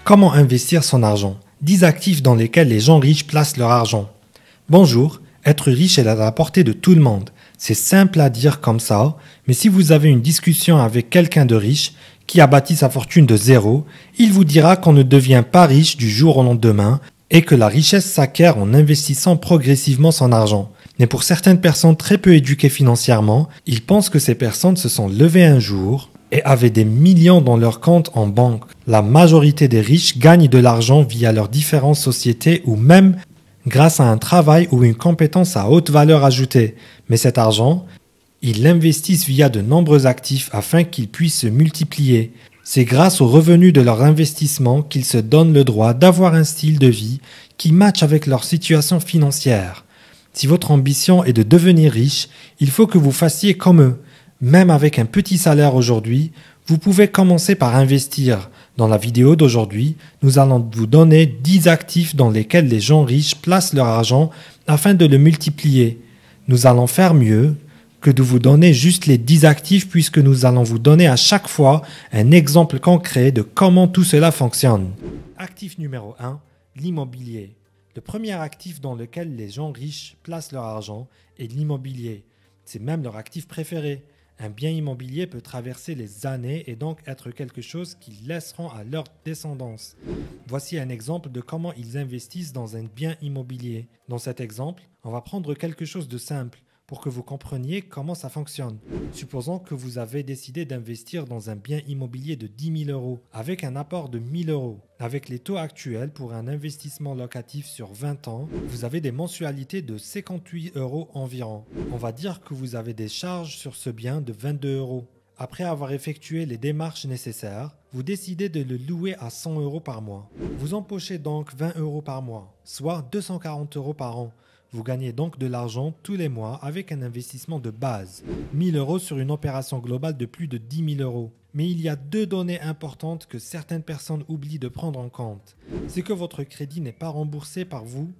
Comment investir son argent? 10 actifs dans lesquels les gens riches placent leur argent. Bonjour, être riche est à la portée de tout le monde. C'est simple à dire comme ça, mais si vous avez une discussion avec quelqu'un de riche qui a bâti sa fortune de zéro, il vous dira qu'on ne devient pas riche du jour au lendemain et que la richesse s'acquiert en investissant progressivement son argent. Mais pour certaines personnes très peu éduquées financièrement, ils pensent que ces personnes se sont levées un jour et avaient des millions dans leur compte en banque. La majorité des riches gagnent de l'argent via leurs différentes sociétés ou même grâce à un travail ou une compétence à haute valeur ajoutée. Mais cet argent, ils l'investissent via de nombreux actifs afin qu'ils puissent se multiplier. C'est grâce aux revenus de leur investissement qu'ils se donnent le droit d'avoir un style de vie qui matche avec leur situation financière. Si votre ambition est de devenir riche, il faut que vous fassiez comme eux. Même avec un petit salaire aujourd'hui, vous pouvez commencer par investir. Dans la vidéo d'aujourd'hui, nous allons vous donner 10 actifs dans lesquels les gens riches placent leur argent afin de le multiplier. Nous allons faire mieux que de vous donner juste les 10 actifs puisque nous allons vous donner à chaque fois un exemple concret de comment tout cela fonctionne. Actif numéro 1, l'immobilier. Le premier actif dans lequel les gens riches placent leur argent est l'immobilier. C'est même leur actif préféré. Un bien immobilier peut traverser les années et donc être quelque chose qu'ils laisseront à leur descendance. Voici un exemple de comment ils investissent dans un bien immobilier. Dans cet exemple, on va prendre quelque chose de simple pour que vous compreniez comment ça fonctionne. Supposons que vous avez décidé d'investir dans un bien immobilier de 10 000 euros avec un apport de 1 000 euros. Avec les taux actuels pour un investissement locatif sur 20 ans, vous avez des mensualités de 58 euros environ. On va dire que vous avez des charges sur ce bien de 22 euros. Après avoir effectué les démarches nécessaires, vous décidez de le louer à 100 euros par mois. Vous empochez donc 20 euros par mois, soit 240 euros par an. Vous gagnez donc de l'argent tous les mois avec un investissement de base, 1 000 euros sur une opération globale de plus de 10 000 euros. Mais il y a deux données importantes que certaines personnes oublient de prendre en compte. C'est que votre crédit n'est pas remboursé par vous,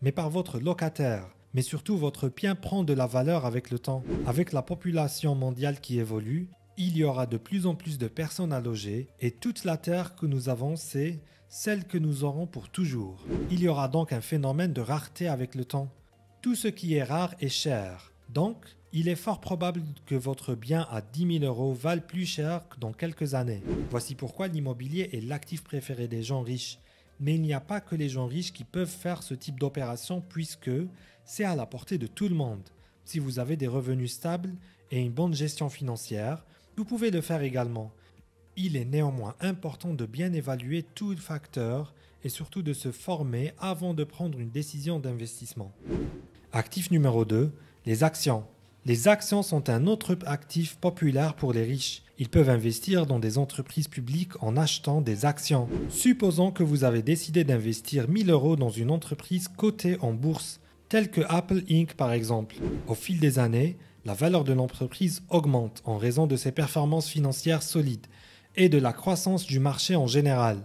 mais par votre locataire. Mais surtout, votre bien prend de la valeur avec le temps. Avec la population mondiale qui évolue, il y aura de plus en plus de personnes à loger et toute la terre que nous avons, c'est celle que nous aurons pour toujours. Il y aura donc un phénomène de rareté avec le temps. Tout ce qui est rare est cher. Donc, il est fort probable que votre bien à 10 000 euros vale plus cher que dans quelques années. Voici pourquoi l'immobilier est l'actif préféré des gens riches. Mais il n'y a pas que les gens riches qui peuvent faire ce type d'opération puisque c'est à la portée de tout le monde. Si vous avez des revenus stables et une bonne gestion financière, vous pouvez le faire également. Il est néanmoins important de bien évaluer tous les facteurs et surtout de se former avant de prendre une décision d'investissement. Actif numéro 2, les actions. Les actions sont un autre actif populaire pour les riches. Ils peuvent investir dans des entreprises publiques en achetant des actions. Supposons que vous avez décidé d'investir 1 000 euros dans une entreprise cotée en bourse, telle que Apple Inc. par exemple. Au fil des années, la valeur de l'entreprise augmente en raison de ses performances financières solides et de la croissance du marché en général.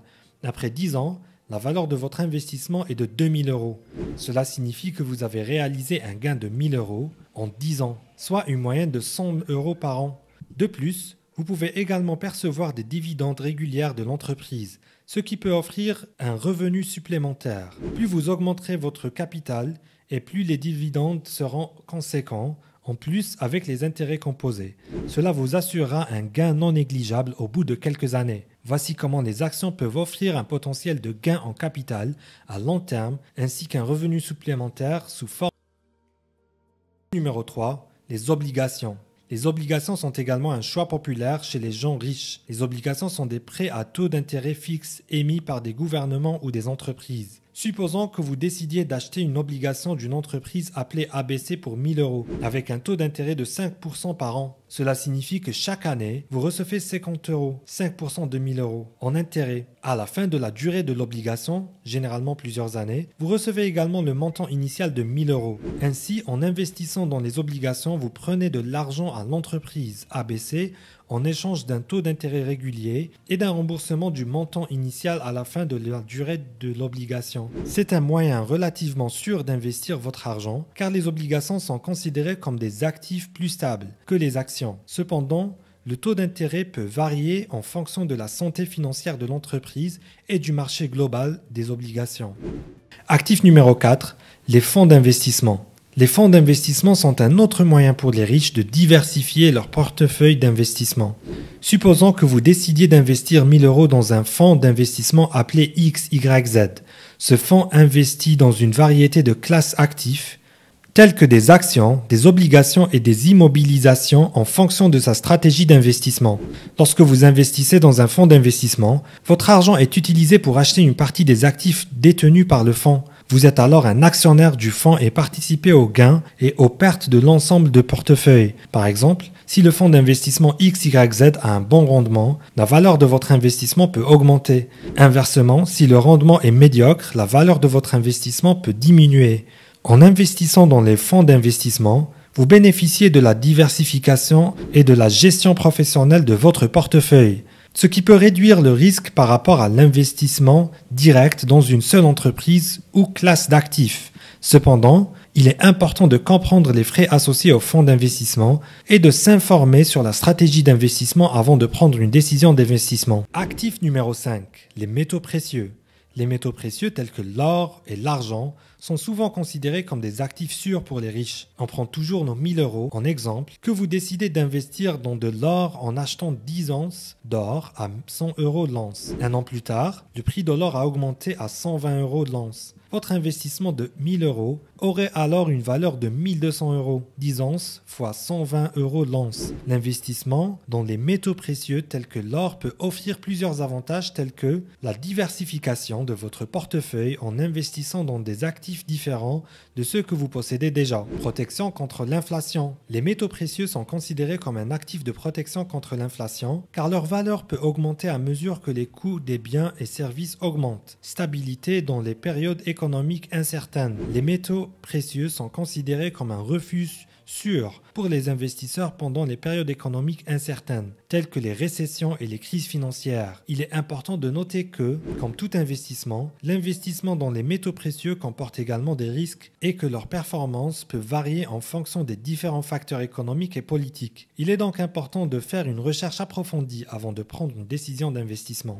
Après 10 ans, la valeur de votre investissement est de 2 000 euros. Cela signifie que vous avez réalisé un gain de 1 000 euros en 10 ans, soit une moyenne de 100 euros par an. De plus, vous pouvez également percevoir des dividendes régulières de l'entreprise, ce qui peut offrir un revenu supplémentaire. Plus vous augmenterez votre capital et plus les dividendes seront conséquents, en plus avec les intérêts composés. Cela vous assurera un gain non négligeable au bout de quelques années. Voici comment les actions peuvent offrir un potentiel de gain en capital à long terme ainsi qu'un revenu supplémentaire sous forme. Numéro 3, les obligations. Les obligations sont également un choix populaire chez les gens riches. Les obligations sont des prêts à taux d'intérêt fixe émis par des gouvernements ou des entreprises. Supposons que vous décidiez d'acheter une obligation d'une entreprise appelée ABC pour 1 000 euros, avec un taux d'intérêt de 5% par an. Cela signifie que chaque année, vous recevez 50 euros, 5% de 1 000 euros, en intérêt. À la fin de la durée de l'obligation, généralement plusieurs années, vous recevez également le montant initial de 1 000 euros. Ainsi, en investissant dans les obligations, vous prenez de l'argent à l'entreprise ABC en échange d'un taux d'intérêt régulier et d'un remboursement du montant initial à la fin de la durée de l'obligation. C'est un moyen relativement sûr d'investir votre argent car les obligations sont considérées comme des actifs plus stables que les actions. Cependant, le taux d'intérêt peut varier en fonction de la santé financière de l'entreprise et du marché global des obligations. Actif numéro 4, les fonds d'investissement. Les fonds d'investissement sont un autre moyen pour les riches de diversifier leur portefeuille d'investissement. Supposons que vous décidiez d'investir 1000 € dans un fonds d'investissement appelé XYZ. Ce fonds investit dans une variété de classes actifs, telles que des actions, des obligations et des immobilisations en fonction de sa stratégie d'investissement. Lorsque vous investissez dans un fonds d'investissement, votre argent est utilisé pour acheter une partie des actifs détenus par le fonds. Vous êtes alors un actionnaire du fonds et participez aux gains et aux pertes de l'ensemble de portefeuille. Par exemple, si le fonds d'investissement XYZ a un bon rendement, la valeur de votre investissement peut augmenter. Inversement, si le rendement est médiocre, la valeur de votre investissement peut diminuer. En investissant dans les fonds d'investissement, vous bénéficiez de la diversification et de la gestion professionnelle de votre portefeuille, ce qui peut réduire le risque par rapport à l'investissement direct dans une seule entreprise ou classe d'actifs. Cependant, il est important de comprendre les frais associés aux fonds d'investissement et de s'informer sur la stratégie d'investissement avant de prendre une décision d'investissement. Actif numéro 5, les métaux précieux. Les métaux précieux tels que l'or et l'argent sont souvent considérés comme des actifs sûrs pour les riches. On prend toujours nos 1000 € en exemple que vous décidez d'investir dans de l'or en achetant 10 onces d'or à 100 € de l'once. Un an plus tard, le prix de l'or a augmenté à 120 € de l'once. Votre investissement de 1000 € aurait alors une valeur de 1200 €. 10 onces fois 120 € de l'once. L'investissement dans les métaux précieux tels que l'or peut offrir plusieurs avantages tels que la diversification de votre portefeuille en investissant dans des actifs différents de ceux que vous possédez déjà. Protection contre l'inflation. Les métaux précieux sont considérés comme un actif de protection contre l'inflation car leur valeur peut augmenter à mesure que les coûts des biens et services augmentent. Stabilité dans les périodes économiques incertaines. Les métaux précieux sont considérés comme un refuge sûr pour les investisseurs pendant les périodes économiques incertaines, telles que les récessions et les crises financières. Il est important de noter que, comme tout investissement, l'investissement dans les métaux précieux comporte également des risques et que leur performance peut varier en fonction des différents facteurs économiques et politiques. Il est donc important de faire une recherche approfondie avant de prendre une décision d'investissement.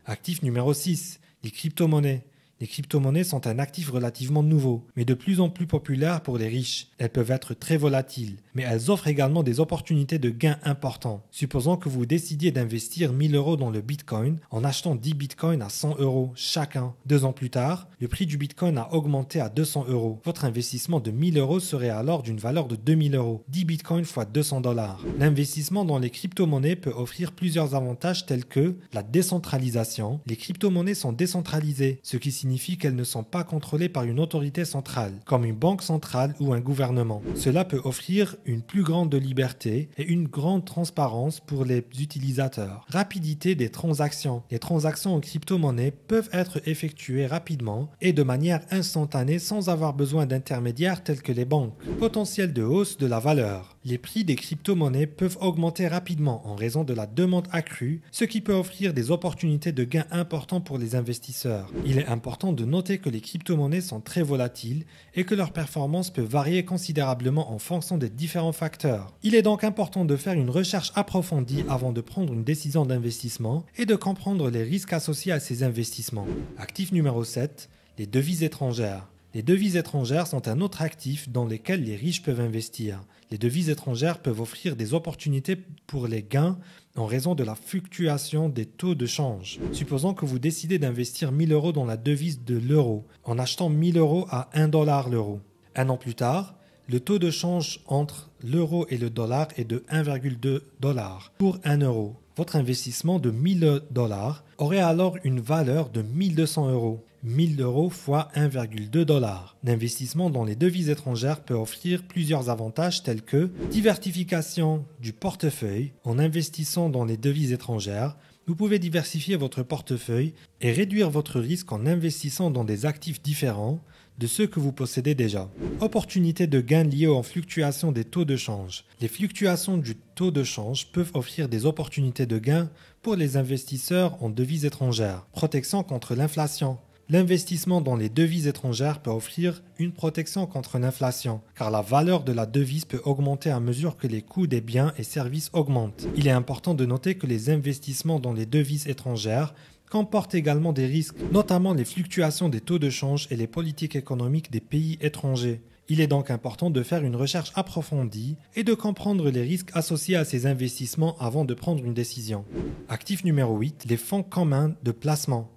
Actif numéro 6, les crypto-monnaies. Les crypto-monnaies sont un actif relativement nouveau, mais de plus en plus populaire pour les riches. Elles peuvent être très volatiles, mais elles offrent également des opportunités de gains importants. Supposons que vous décidiez d'investir 1000 € dans le Bitcoin en achetant 10 Bitcoins à 100 € chacun. 2 ans plus tard, le prix du Bitcoin a augmenté à 200 €. Votre investissement de 1000 € serait alors d'une valeur de 2000 €. 10 Bitcoins fois 200 $. L'investissement dans les crypto-monnaies peut offrir plusieurs avantages tels que la décentralisation. Les crypto-monnaies sont décentralisées, ce qui signifie qu'elles ne sont pas contrôlées par une autorité centrale, comme une banque centrale ou un gouvernement. Cela peut offrir une plus grande liberté et une grande transparence pour les utilisateurs. Rapidité des transactions. Les transactions en crypto-monnaie peuvent être effectuées rapidement et de manière instantanée sans avoir besoin d'intermédiaires tels que les banques. Potentiel de hausse de la valeur. Les prix des crypto-monnaies peuvent augmenter rapidement en raison de la demande accrue, ce qui peut offrir des opportunités de gains importants pour les investisseurs. Il est important de noter que les crypto-monnaies sont très volatiles et que leur performance peut varier considérablement en fonction des différents facteurs. Il est donc important de faire une recherche approfondie avant de prendre une décision d'investissement et de comprendre les risques associés à ces investissements. Actif numéro 7, les devises étrangères. Les devises étrangères sont un autre actif dans lequel les riches peuvent investir. Les devises étrangères peuvent offrir des opportunités pour les gains en raison de la fluctuation des taux de change. Supposons que vous décidez d'investir 1000 € dans la devise de l'euro en achetant 1000 € à 1 $ l'euro. Un an plus tard, le taux de change entre l'euro et le dollar est de 1,2 $ pour 1 euro. Votre investissement de 1000 $ aurait alors une valeur de 1200 €. 1000 € fois 1,2 $. L'investissement dans les devises étrangères peut offrir plusieurs avantages tels que diversification du portefeuille. En investissant dans les devises étrangères, vous pouvez diversifier votre portefeuille et réduire votre risque en investissant dans des actifs différents de ceux que vous possédez déjà. Opportunités de gains liées aux fluctuations des taux de change. Les fluctuations du taux de change peuvent offrir des opportunités de gains pour les investisseurs en devises étrangères. Protection contre l'inflation. L'investissement dans les devises étrangères peut offrir une protection contre l'inflation, car la valeur de la devise peut augmenter à mesure que les coûts des biens et services augmentent. Il est important de noter que les investissements dans les devises étrangères comportent également des risques, notamment les fluctuations des taux de change et les politiques économiques des pays étrangers. Il est donc important de faire une recherche approfondie et de comprendre les risques associés à ces investissements avant de prendre une décision. Actif numéro 8, les fonds communs de placement.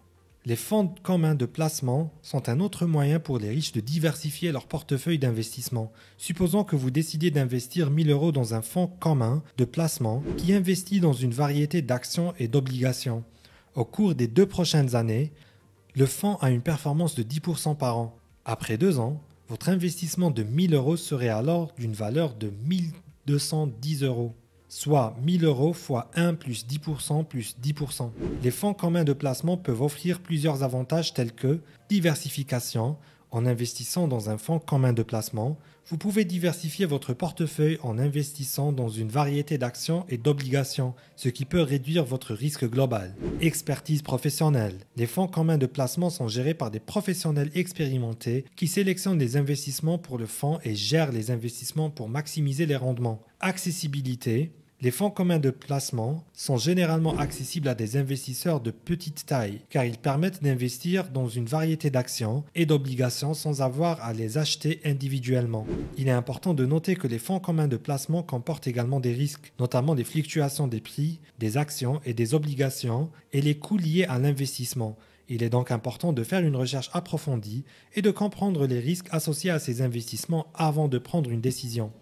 Les fonds communs de placement sont un autre moyen pour les riches de diversifier leur portefeuille d'investissement. Supposons que vous décidiez d'investir 1 000 € dans un fonds commun de placement qui investit dans une variété d'actions et d'obligations. Au cours des 2 prochaines années, le fonds a une performance de 10% par an. Après 2 ans, votre investissement de 1 000 € serait alors d'une valeur de 1 210 €, soit 1 000 € fois 1 plus 10% plus 10%. Les fonds communs de placement peuvent offrir plusieurs avantages tels que diversification. En investissant dans un fonds commun de placement, vous pouvez diversifier votre portefeuille en investissant dans une variété d'actions et d'obligations, ce qui peut réduire votre risque global. Expertise professionnelle. Les fonds communs de placement sont gérés par des professionnels expérimentés qui sélectionnent les investissements pour le fonds et gèrent les investissements pour maximiser les rendements. Accessibilité. Les fonds communs de placement sont généralement accessibles à des investisseurs de petite taille car ils permettent d'investir dans une variété d'actions et d'obligations sans avoir à les acheter individuellement. Il est important de noter que les fonds communs de placement comportent également des risques, notamment les fluctuations des prix, des actions et des obligations et les coûts liés à l'investissement. Il est donc important de faire une recherche approfondie et de comprendre les risques associés à ces investissements avant de prendre une décision.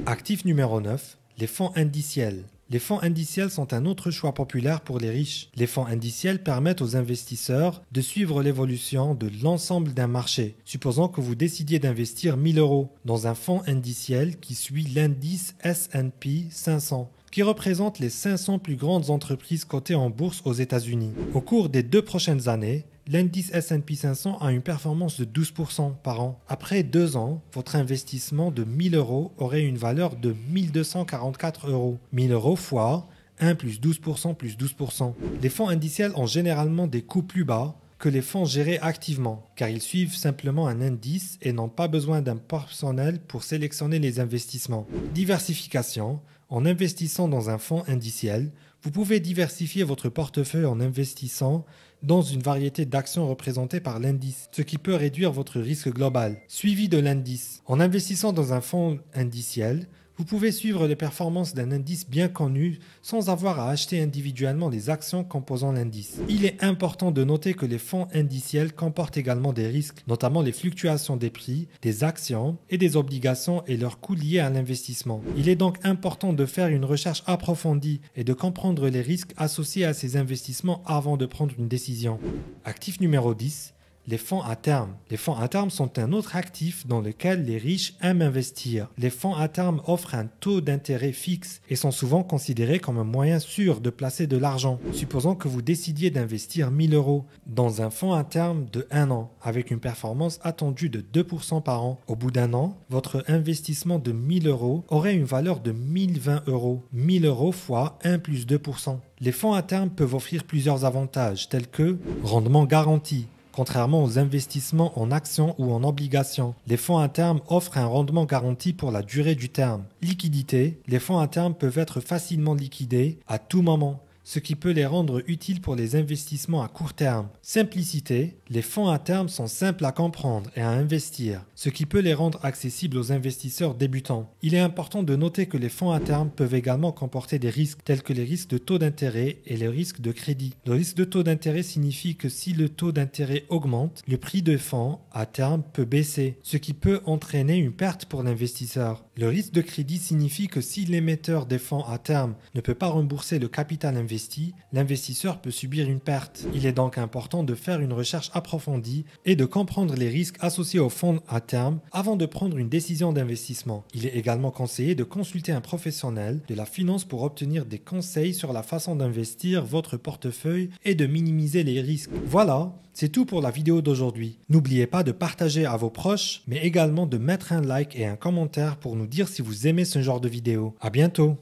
Actif numéro 9. Les fonds indiciels. Les fonds indiciels sont un autre choix populaire pour les riches. Les fonds indiciels permettent aux investisseurs de suivre l'évolution de l'ensemble d'un marché. Supposons que vous décidiez d'investir 1 000 € dans un fonds indiciel qui suit l'indice S&P 500, qui représente les 500 plus grandes entreprises cotées en bourse aux États-Unis. Au cours des 2 prochaines années, l'indice S&P 500 a une performance de 12% par an. Après 2 ans, votre investissement de 1 000 € aurait une valeur de 1 244 €. 1 000 € fois 1 plus 12% plus 12%. Les fonds indiciels ont généralement des coûts plus bas que les fonds gérés activement, car ils suivent simplement un indice et n'ont pas besoin d'un personnel pour sélectionner les investissements. Diversification. En investissant dans un fonds indiciel, vous pouvez diversifier votre portefeuille en investissant dans une variété d'actions représentées par l'indice, ce qui peut réduire votre risque global. Suivi de l'indice. En investissant dans un fonds indiciel, vous pouvez suivre les performances d'un indice bien connu sans avoir à acheter individuellement les actions composant l'indice. Il est important de noter que les fonds indiciels comportent également des risques, notamment les fluctuations des prix, des actions et des obligations et leurs coûts liés à l'investissement. Il est donc important de faire une recherche approfondie et de comprendre les risques associés à ces investissements avant de prendre une décision. Actif numéro 10. Les fonds à terme. Les fonds à terme sont un autre actif dans lequel les riches aiment investir. Les fonds à terme offrent un taux d'intérêt fixe et sont souvent considérés comme un moyen sûr de placer de l'argent. Supposons que vous décidiez d'investir 1 000 € dans un fonds à terme de 1 an avec une performance attendue de 2% par an. Au bout d'un an, votre investissement de 1 000 € aurait une valeur de 1 020 €. 1 000 € fois 1 plus 2%. Les fonds à terme peuvent offrir plusieurs avantages tels que rendement garanti. Contrairement aux investissements en actions ou en obligations, les fonds à terme offrent un rendement garanti pour la durée du terme. Liquidité, les fonds à terme peuvent être facilement liquidés à tout moment, ce qui peut les rendre utiles pour les investissements à court terme. Simplicité, les fonds à terme sont simples à comprendre et à investir, ce qui peut les rendre accessibles aux investisseurs débutants. Il est important de noter que les fonds à terme peuvent également comporter des risques tels que les risques de taux d'intérêt et les risques de crédit. Le risque de taux d'intérêt signifie que si le taux d'intérêt augmente, le prix de fonds à terme peut baisser, ce qui peut entraîner une perte pour l'investisseur. Le risque de crédit signifie que si l'émetteur des fonds à terme ne peut pas rembourser le capital investi, l'investisseur peut subir une perte. Il est donc important de faire une recherche approfondie et de comprendre les risques associés aux fonds à terme avant de prendre une décision d'investissement. Il est également conseillé de consulter un professionnel de la finance pour obtenir des conseils sur la façon d'investir votre portefeuille et de minimiser les risques. Voilà, c'est tout pour la vidéo d'aujourd'hui. N'oubliez pas de partager à vos proches, mais également de mettre un like et un commentaire pour nous dire si vous aimez ce genre de vidéo. À bientôt!